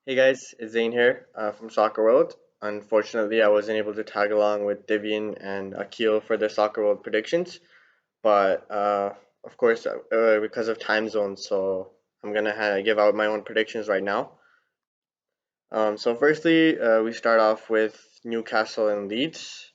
Hey guys, it's Zain here from Soccerworld. Unfortunately, I wasn't able to tag along with Thivian and Akil for the Soccerworld predictions, but of course, because of time zones, so I'm gonna give out my own predictions right now. So firstly, we start off with Newcastle and Leeds.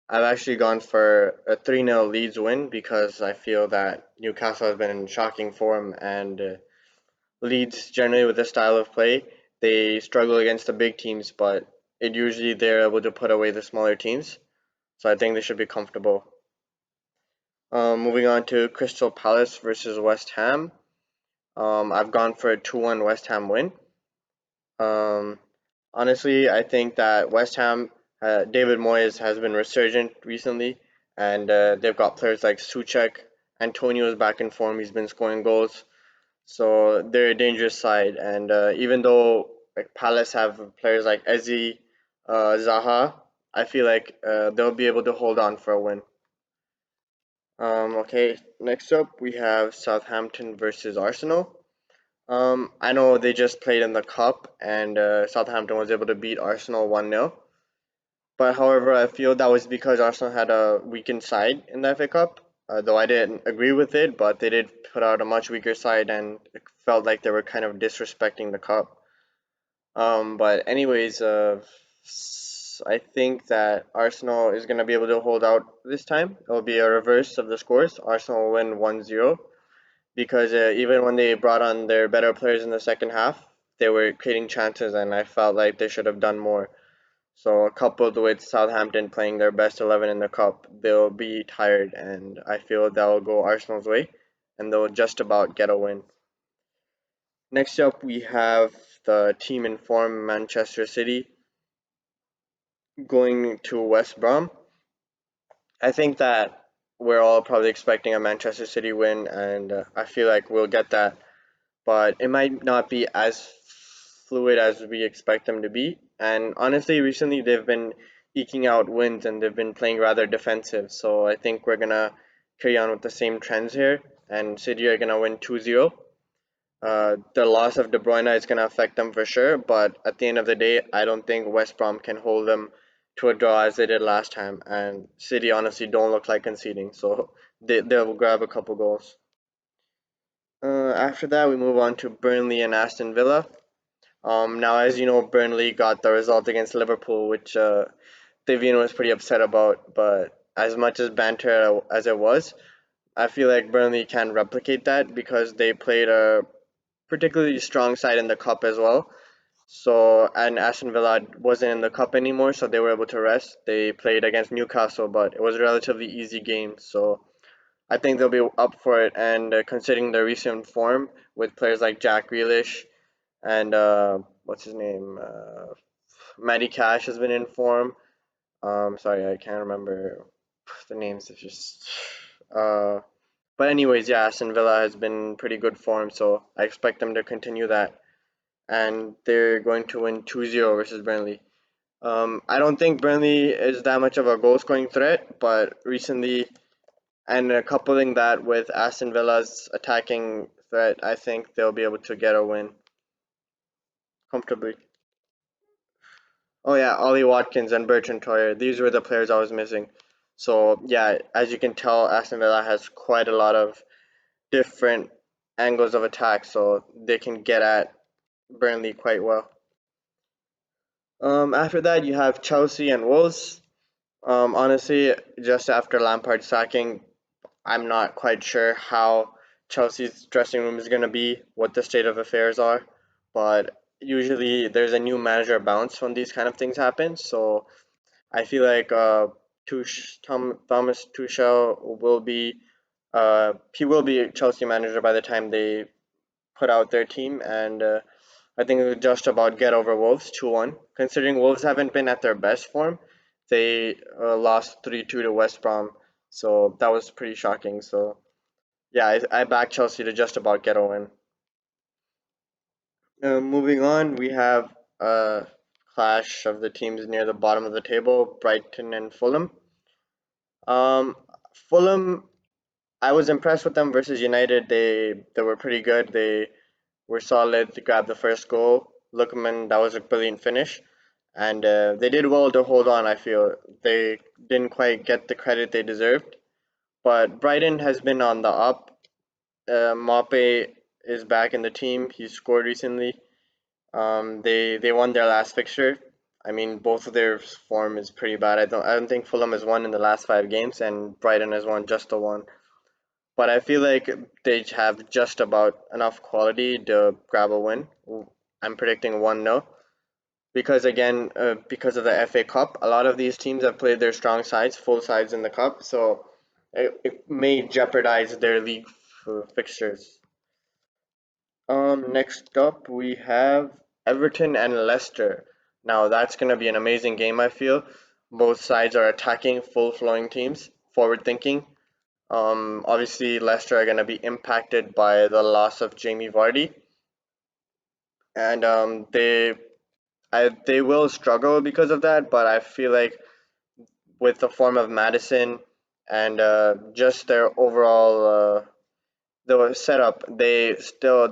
I've actually gone for a 3-0 Leeds win because I feel that Newcastle has been in shocking form and Leeds generally with the style of play, they struggle against the big teams, but it usually they're able to put away the smaller teams. So I think they should be comfortable. Moving on to Crystal Palace versus West Ham. I've gone for a 2-1 West Ham win. Um, Honestly, I think that West Ham, David Moyes has been resurgent recently, and they've got players like Suchek. Antonio is back in form. He's been scoring goals. So they're a dangerous side, and even though like Palace have players like Eze, Zaha, I feel like they'll be able to hold on for a win. Okay, next up we have Southampton versus Arsenal. I know they just played in the cup, and Southampton was able to beat Arsenal 1-0. But however, I feel that was because Arsenal had a weakened side in the FA Cup. Though I didn't agree with it, but they did put out a much weaker side, and it felt like they were kind of disrespecting the cup. But anyways, I think that Arsenal is gonna be able to hold out this time. It'll be a reverse of the scores. Arsenal will win 1-0 because even when they brought on their better players in the second half, they were creating chances, and I felt like they should have done more. So coupled with Southampton playing their best 11 in the cup, they'll be tired, and I feel that'll go Arsenal's way, and they'll just about get a win. Next up, we have the team in form Manchester City going to West Brom. I think that we're all probably expecting a Manchester City win, and I feel like we'll get that, but it might not be as fluid as we expect them to be. And honestly, recently they've been eking out wins and they've been playing rather defensive. So I think we're gonna carry on with the same trends here, and City are gonna win 2-0. The loss of De Bruyne is gonna affect them for sure, but at the end of the day, I don't think West Brom can hold them to a draw as they did last time. And City honestly don't look like conceding, so they'll grab a couple goals. After that, we move on to Burnley and Aston Villa. Now, as you know, Burnley got the result against Liverpool, which Thivian was pretty upset about. But as much as banter as it was, I feel like Burnley can replicate that because they played a particularly strong side in the cup as well. So, and Aston Villa wasn't in the cup anymore, so they were able to rest. They played against Newcastle, but it was a relatively easy game. So I think they'll be up for it. And considering their recent form with players like Jack Grealish and what's his name, Matty Cash has been in form. Sorry, I can't remember the names. It's just uh, but anyways, yeah, Aston Villa has been in pretty good form, so I expect them to continue that, and they're going to win 2-0 versus Burnley. I don't think Burnley is that much of a goal scoring threat, but recently, and coupling that with Aston Villa's attacking threat, I think they'll be able to get a win comfortably. Oh yeah, Ollie Watkins and Bertrand Troyer. These were the players I was missing. So yeah, as you can tell, Aston Villa has quite a lot of different angles of attack, so they can get at Burnley quite well. After that, you have Chelsea and Wolves. Honestly, just after Lampard's sacking, I'm not quite sure how Chelsea's dressing room is going to be, what the state of affairs are, but usually there's a new manager bounce when these kind of things happen. So I feel like Thomas Tuchel will be he will be Chelsea manager by the time they put out their team, and I think it'll just about get over Wolves 2-1. Considering Wolves haven't been at their best form, they lost 3-2 to West Brom, so that was pretty shocking. So yeah, I back Chelsea to just about get a win. Moving on, we have a clash of the teams near the bottom of the table, Brighton and Fulham. Um, Fulham, I was impressed with them versus United. They were pretty good. They were solid to grab the first goal. Lookman, that was a brilliant finish, and they did well to hold on. I feel they didn't quite get the credit they deserved, but Brighton has been on the up. Mape is back in the team. He scored recently. They won their last fixture. I mean, both of their form is pretty bad. I don't think Fulham has won in the last 5 games, and Brighton has won just the one. But I feel like they have just about enough quality to grab a win. I'm predicting 1-0 because again, because of the FA Cup, a lot of these teams have played their strong sides, full sides in the cup, so it may jeopardize their league fixtures. Next up we have Everton and Leicester. Now that's gonna be an amazing game. I feel both sides are attacking, full flowing teams, forward thinking. Obviously Leicester are gonna be impacted by the loss of Jamie Vardy, and they will struggle because of that. But I feel like with the form of Madison and just their overall the setup, they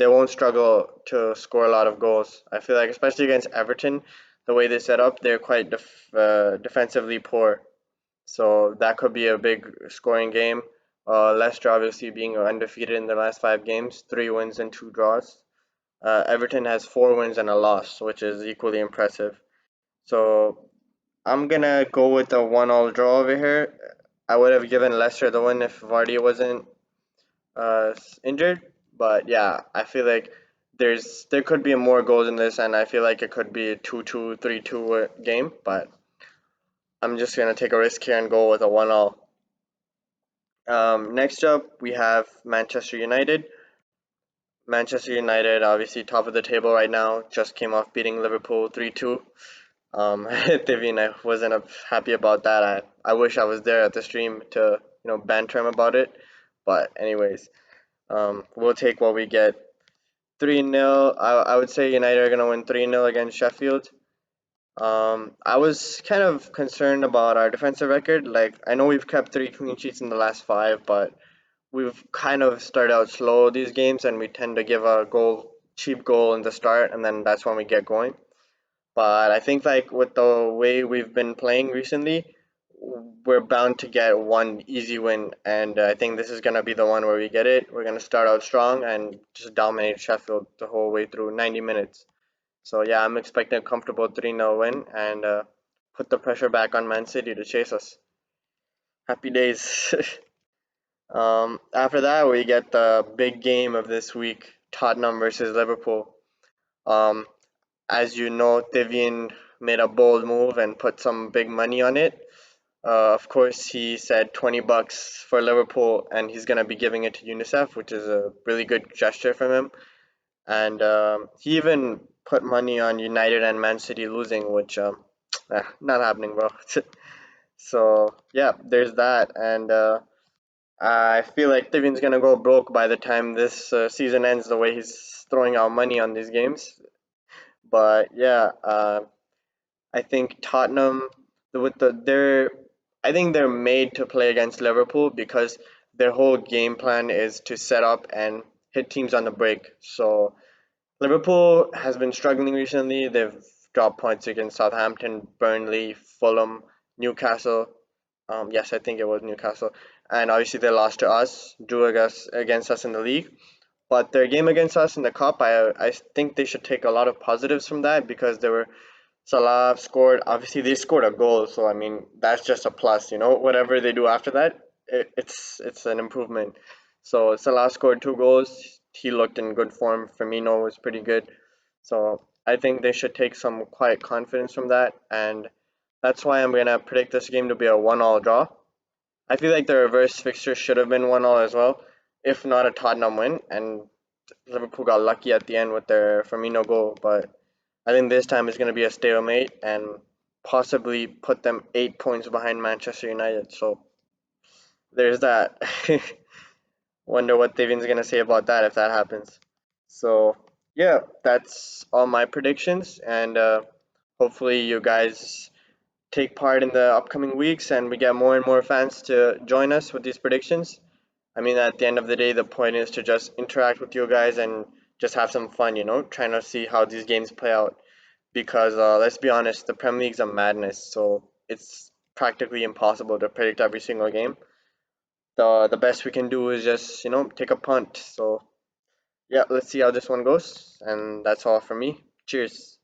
won't struggle to score a lot of goals. I feel like especially against Everton, the way they set up, they're quite defensively poor. So that could be a big scoring game. Leicester obviously being undefeated in the last 5 games, 3 wins and 2 draws. Everton has 4 wins and a loss, which is equally impressive. So I'm gonna go with a 1-all draw over here. I would have given Leicester the win if Vardy wasn't injured. But yeah, I feel like there could be more goals in this, and I feel like it could be a 2-2, 3-2 game. But I'm just gonna take a risk here and go with a 1-all. Next up, we have Manchester United. Manchester United, obviously top of the table right now, just came off beating Liverpool 3-2. Thivian, I wasn't happy about that. I wish I was there at the stream to banter him about it. But anyways, we'll take what we get. 3-0. I would say United are gonna win 3-0 against Sheffield. I was kind of concerned about our defensive record. Like I know we've kept 3 clean sheets in the last 5, but we've kind of started out slow these games, and we tend to give a cheap goal in the start, and then that's when we get going. But I think like with the way we've been playing recently, we're bound to get one easy win, and I think this is gonna be the one where we get it. We're gonna start out strong and just dominate Sheffield the whole way through 90 minutes. So yeah, I'm expecting a comfortable 3-0 win and put the pressure back on Man City to chase us. Happy days. After that, we get the big game of this week: Tottenham versus Liverpool. Um, as you know, Thivian made a bold move and put some big money on it. Of course, he said $20 for Liverpool, and he's gonna be giving it to UNICEF, which is a really good gesture from him. And he even put money on United and Man City losing, which not happening, bro. So yeah, there's that, and I feel like Thivian's gonna go broke by the time this season ends. The way he's throwing out money on these games, but yeah, I think Tottenham with I think they're made to play against Liverpool because their whole game plan is to set up and hit teams on the break. So Liverpool has been struggling recently. They've dropped points against Southampton, Burnley, Fulham, Newcastle. Yes, I think it was Newcastle, and obviously they lost to us, drew against us in the league. But their game against us in the cup, I think they should take a lot of positives from that because they were Salah scored. Obviously, they scored a goal, so I mean that's just a plus. Whatever they do after that, it's an improvement. So Salah scored 2 goals. He looked in good form. Firmino was pretty good. So I think they should take some quiet confidence from that, and that's why I'm gonna predict this game to be a 1-all draw. I feel like the reverse fixture should have been 1-all as well, if not a Tottenham win, and Liverpool got lucky at the end with their Firmino goal, but I think this time it's going to be a stalemate and possibly put them 8 points behind Manchester United. So there's that. Wonder what Davian's going to say about that if that happens. So yeah, that's all my predictions, and hopefully you guys take part in the upcoming weeks and we get more and more fans to join us with these predictions. I mean, at the end of the day, the point is to just interact with you guys and just have some fun, trying to see how these games play out. Because let's be honest, the Premier League's a madness, so it's practically impossible to predict every single game. The best we can do is just take a punt. So yeah, let's see how this one goes, and that's all for me. Cheers.